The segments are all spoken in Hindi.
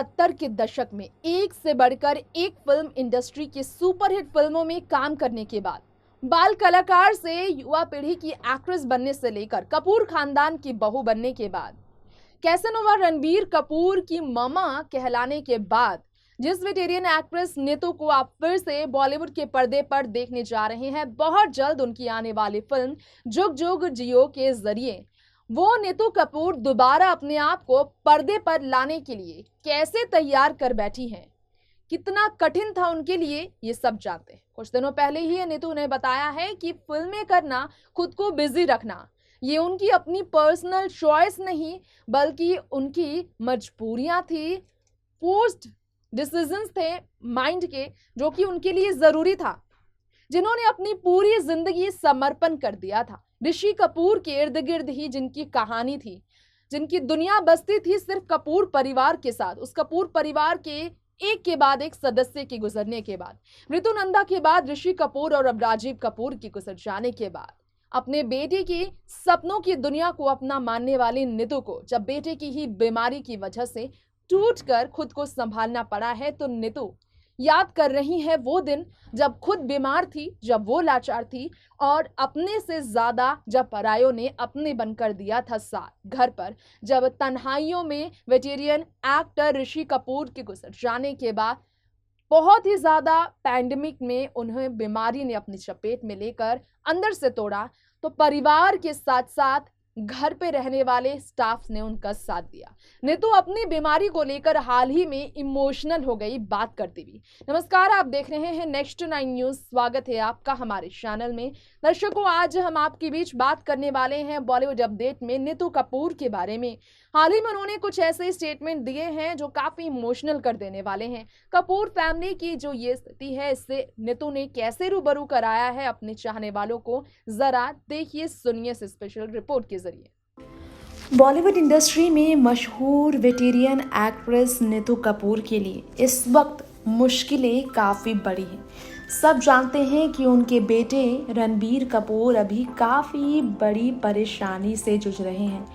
70 के दशक में एक से बढ़कर एक फिल्म इंडस्ट्री की सुपरहिट फिल्मों में काम करने के बाद, बाल कलाकार से युवा पीढ़ी की एक्ट्रेस बनने से लेकर कपूर खानदान की बहू बनने के बाद, कैसेनोवा रणबीर कपूर की ममा कहलाने के बाद, जिस वेटेरियन एक्ट्रेस नीतू को आप फिर से बॉलीवुड के पर्दे पर देखने जा रहे हैं, बहुत जल्द उनकी आने वाली फिल्म जुग जुग जियो के जरिए वो नीतू कपूर दोबारा अपने आप को पर्दे पर लाने के लिए कैसे तैयार कर बैठी हैं, कितना कठिन था उनके लिए, ये सब जानते हैं। कुछ दिनों पहले ही नीतू ने बताया है कि फिल्में करना, खुद को बिजी रखना, ये उनकी अपनी पर्सनल चॉइस नहीं बल्कि उनकी मजबूरियां थी, फोर्स्ड डिसीजंस थे माइंड के, जो कि उनके लिए जरूरी था, जिन्होंने अपनी पूरी जिंदगी समर्पण कर दिया था। ऋषि कपूर के इर्द गिर्द ही जिनकी कहानी थी, जिनकी दुनिया बसती थी सिर्फ कपूर परिवार के साथ, उस कपूर परिवार के एक के बाद एक सदस्य के गुजरने के बाद, ऋतु नंदा के बाद ऋषि कपूर और अब राजीव कपूर के गुजर जाने के बाद, अपने बेटे के सपनों की दुनिया को अपना मानने वाली नीतू को जब बेटे की ही बीमारी की वजह से टूटकर खुद को संभालना पड़ा है, तो नीतू याद कर रही है वो दिन जब खुद बीमार थी, जब वो लाचार थी और अपने से ज्यादा जब परायों ने अपने बनकर दिया था साथ घर पर, जब तन्हाइयों में वेटेरियन एक्टर ऋषि कपूर के गुजर जाने के बाद बहुत ही ज्यादा पैंडेमिक में उन्हें बीमारी ने अपनी चपेट में लेकर अंदर से तोड़ा, तो परिवार के साथ साथ घर पे रहने वाले स्टाफ ने उनका साथ दिया। नीतू अपनी बीमारी को लेकर हाल ही में इमोशनल हो गई बात करती हुई। नमस्कार, आप देख रहे हैं नेक्स्ट 9 न्यूज। स्वागत है आपका हमारे चैनल में। दर्शकों, आज हम आपके बीच बात करने वाले हैं बॉलीवुड अपडेट में नीतू कपूर के बारे में। हाल ही में उन्होंने कुछ ऐसे स्टेटमेंट दिए हैं जो काफी इमोशनल कर देने वाले हैं। कपूर फैमिली की जो ये स्थिति है, इससे नीतू ने कैसे रूबरू कराया है अपने चाहने वालों को, जरा देखिए, सुनिए इस स्पेशल रिपोर्ट के जरिए। बॉलीवुड इंडस्ट्री में मशहूर वेटेरियन एक्ट्रेस नीतू कपूर के लिए इस वक्त मुश्किलें काफ़ी बड़ी हैं। सब जानते हैं कि उनके बेटे रणबीर कपूर अभी काफ़ी बड़ी परेशानी से जूझ रहे हैं।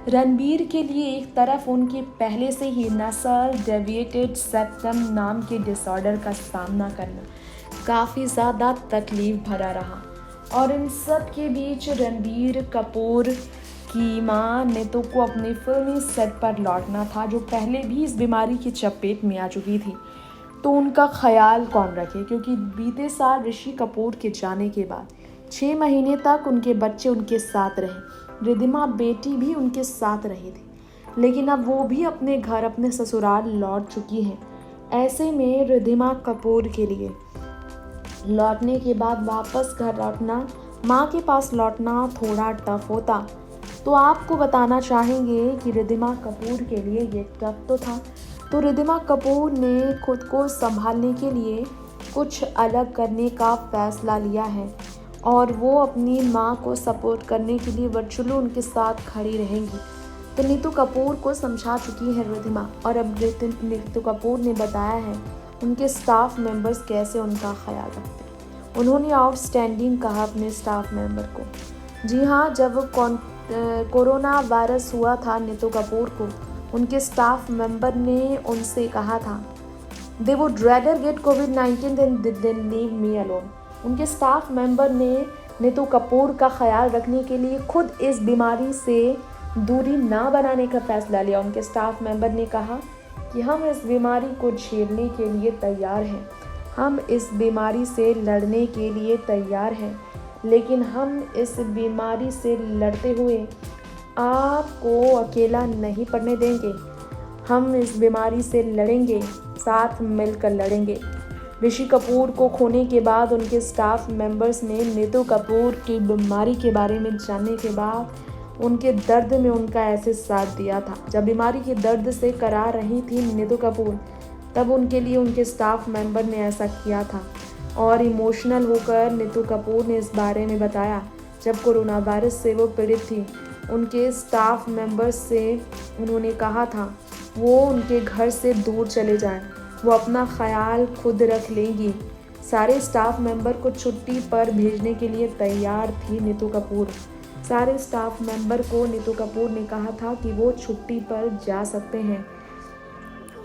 रणबीर के लिए एक तरफ उनके पहले से ही नसल डेविएटेड सेप्टम नाम के डिसऑर्डर का सामना करना काफ़ी ज़्यादा तकलीफ भरा रहा, और इन सब के बीच रणबीर कपूर की मां नीतू को अपनी फिल्मी सेट पर लौटना था, जो पहले भी इस बीमारी की चपेट में आ चुकी थी। तो उनका ख्याल कौन रखे, क्योंकि बीते साल ऋषि कपूर के जाने के बाद 6 महीने तक उनके बच्चे उनके साथ रहे। रिद्धिमा बेटी भी उनके साथ रही थी, लेकिन अब वो भी अपने घर, अपने ससुराल लौट चुकी हैं। ऐसे में रिद्धिमा कपूर के लिए लौटने के बाद वापस घर लौटना, माँ के पास लौटना थोड़ा टफ होता। तो आपको बताना चाहेंगे कि रिद्धिमा कपूर के लिए ये टफ तो था। तो रिद्धिमा कपूर ने खुद को संभालने के लिए कुछ अलग करने का फैसला लिया है, और वो अपनी माँ को सपोर्ट करने के लिए वर्चुअली उनके साथ खड़ी रहेंगी। तो नीतू कपूर को समझा चुकी है रिद्धिमा, और अब नीतू कपूर ने बताया है उनके स्टाफ मेंबर्स कैसे उनका ख्याल रखते हैं। उन्होंने आउटस्टैंडिंग कहा अपने स्टाफ मेंबर को। जी हाँ, जब कोरोना वायरस हुआ था नीतू कपूर को, उनके स्टाफ मेंबर ने उनसे कहा था, दे वुड रेदर गेट कोविड-19 देन लीव मी अलोन। उनके स्टाफ मेंबर ने नीतू कपूर का ख्याल रखने के लिए खुद इस बीमारी से दूरी ना बनाने का फैसला लिया। उनके स्टाफ मेंबर ने कहा कि हम इस बीमारी को झेलने के लिए तैयार हैं, हम इस बीमारी से लड़ने के लिए तैयार हैं, लेकिन हम इस बीमारी से लड़ते हुए आपको अकेला नहीं पड़ने देंगे। हम इस बीमारी से लड़ेंगे, साथ मिलकर लड़ेंगे। ऋषि कपूर को खोने के बाद उनके स्टाफ मेंबर्स ने नीतू कपूर की बीमारी के बारे में जानने के बाद उनके दर्द में उनका ऐसे साथ दिया था। जब बीमारी के दर्द से करा रही थी नीतू कपूर, तब उनके लिए उनके स्टाफ मेंबर ने ऐसा किया था, और इमोशनल होकर नीतू कपूर ने इस बारे में बताया। जब कोरोना वायरस से वो पीड़ित थी, उनके स्टाफ मेंबर्स से उन्होंने कहा था वो उनके घर से दूर चले जाएं, वो अपना ख्याल खुद रख लेंगी। सारे स्टाफ मेंबर को छुट्टी पर भेजने के लिए तैयार थी नीतू कपूर। सारे स्टाफ मेंबर को नीतू कपूर ने कहा था कि वो छुट्टी पर जा सकते हैं।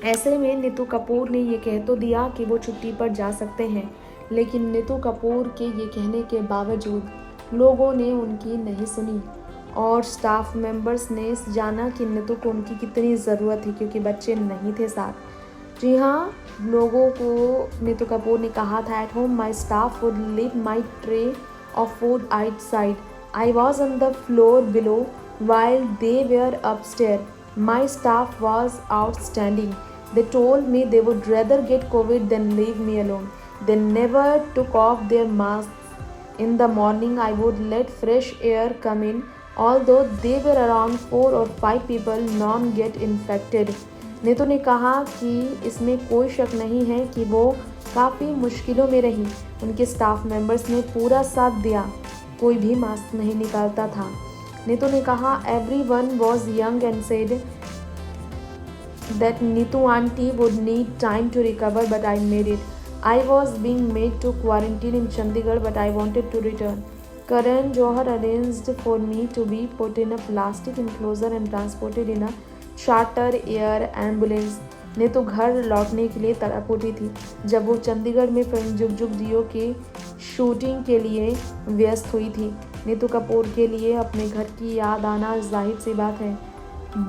ऐसे में नीतू कपूर ने ये कह तो दिया कि वो छुट्टी पर जा सकते हैं, लेकिन नीतू कपूर के ये कहने के बावजूद लोगों ने उनकी नहीं सुनी और स्टाफ मेंबर्स ने जाना कि नीतू को उनकी कितनी ज़रूरत थी, क्योंकि बच्चे नहीं थे साथ। जी हाँ, लोगों को नीतू कपूर ने कहा था, at home my staff would leave my tray of food outside, I was on the floor below while they were upstairs. My staff was outstanding. They told me they would rather get COVID than leave me alone. They never took off their masks. In the morning, I would let fresh air come in. Although they were around 4 or 5 people, none get infected. Neetu ने कहा कि इसमें कोई शक नहीं है कि वो काफ़ी मुश्किलों में रही। उनके स्टाफ मेंबर्स ने पूरा साथ दिया, कोई भी मास्क नहीं निकालता था। नीतू ने कहा, everyone was young and said that Neetu auntie would need time to recover, but I made it. I was being made to quarantine in Chandigarh, but I wanted to return. Karan Johar arranged for me to be put in a plastic enclosure and transported in a charter air ambulance. Neetu घर लौटने के लिए तड़प उठी थी जब वो चंडीगढ़ में फिल्म जुग जुग जियो के शूटिंग के लिए व्यस्त हुई थी। नीतू कपूर के लिए अपने घर की याद आना जाहिर सी बात है।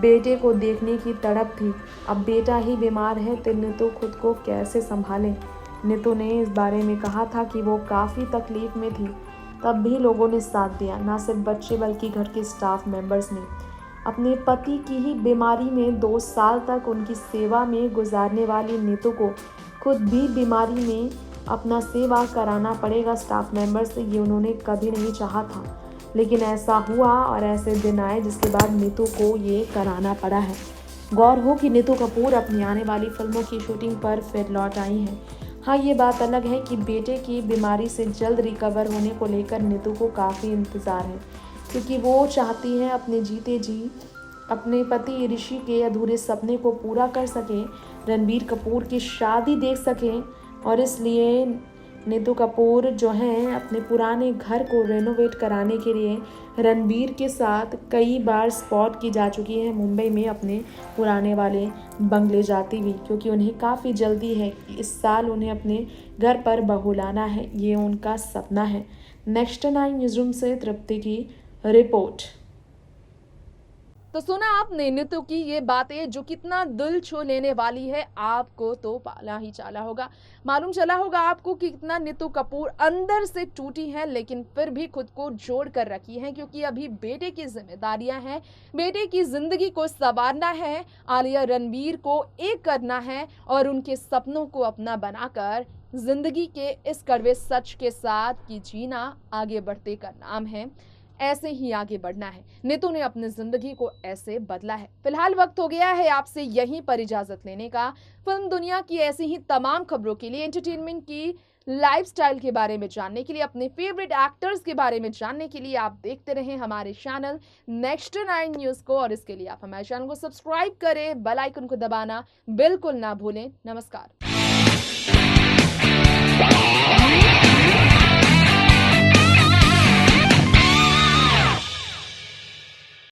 बेटे को देखने की तड़प थी। अब बेटा ही बीमार है तो नीतू खुद को कैसे संभाले। नीतू ने इस बारे में कहा था कि वो काफ़ी तकलीफ में थी, तब भी लोगों ने साथ दिया, ना सिर्फ बच्चे बल्कि घर के स्टाफ मेंबर्स ने। अपने पति की ही बीमारी में 2 साल तक उनकी सेवा में गुजारने वाली नीतू को खुद भी बीमारी में अपना सेवा कराना पड़ेगा स्टाफ मेंबर से, ये उन्होंने कभी नहीं चाहा था, लेकिन ऐसा हुआ और ऐसे दिन आए जिसके बाद नीतू को ये कराना पड़ा है। गौर हो कि नीतू कपूर अपनी आने वाली फिल्मों की शूटिंग पर फिर लौट आई हैं। हाँ, ये बात अलग है कि बेटे की बीमारी से जल्द रिकवर होने को लेकर नीतू को काफ़ी इंतज़ार है, क्योंकि वो चाहती हैं अपने जीते जी अपने पति ऋषि के अधूरे सपने को पूरा कर सकें, रणबीर कपूर की शादी देख सकें, और इसलिए नीतू कपूर जो हैं अपने पुराने घर को रेनोवेट कराने के लिए रणबीर के साथ कई बार स्पॉट की जा चुकी हैं मुंबई में अपने पुराने वाले बंगले जाती हुई, क्योंकि उन्हें काफ़ी जल्दी है कि इस साल उन्हें अपने घर पर बहू लाना है, ये उनका सपना है। नेक्स्ट 9 न्यूज़रूम से तृप्ति की रिपोर्ट। तो सुना आपने नीतू की ये बातें जो कितना दिल छू लेने वाली है। आपको तो पाला ही चाला होगा, मालूम चला होगा आपको कि कितना नीतू कपूर अंदर से टूटी हैं, लेकिन फिर भी खुद को जोड़ कर रखी हैं, क्योंकि अभी बेटे की जिम्मेदारियां हैं, बेटे की जिंदगी को संवारना है, आलिया रणबीर को एक करना है और उनके सपनों को अपना बनाकर जिंदगी के इस कड़वे सच के साथ कि जीना आगे बढ़ते का नाम है, ऐसे ही आगे बढ़ना है। नीतू ने अपनी जिंदगी को ऐसे बदला है। फिलहाल वक्त हो गया है आपसे यहीं पर इजाजत लेने का। फिल्म दुनिया की ऐसी ही तमाम खबरों के लिए, एंटरटेनमेंट की लाइफस्टाइल के बारे में जानने के लिए, अपने फेवरेट एक्टर्स के बारे में जानने के लिए आप देखते रहें हमारे चैनल नेक्स्ट 9 न्यूज़ को, और इसके लिए आप हमारे चैनल को सब्सक्राइब करें, बेल आइकन को दबाना बिल्कुल ना भूलें। नमस्कार।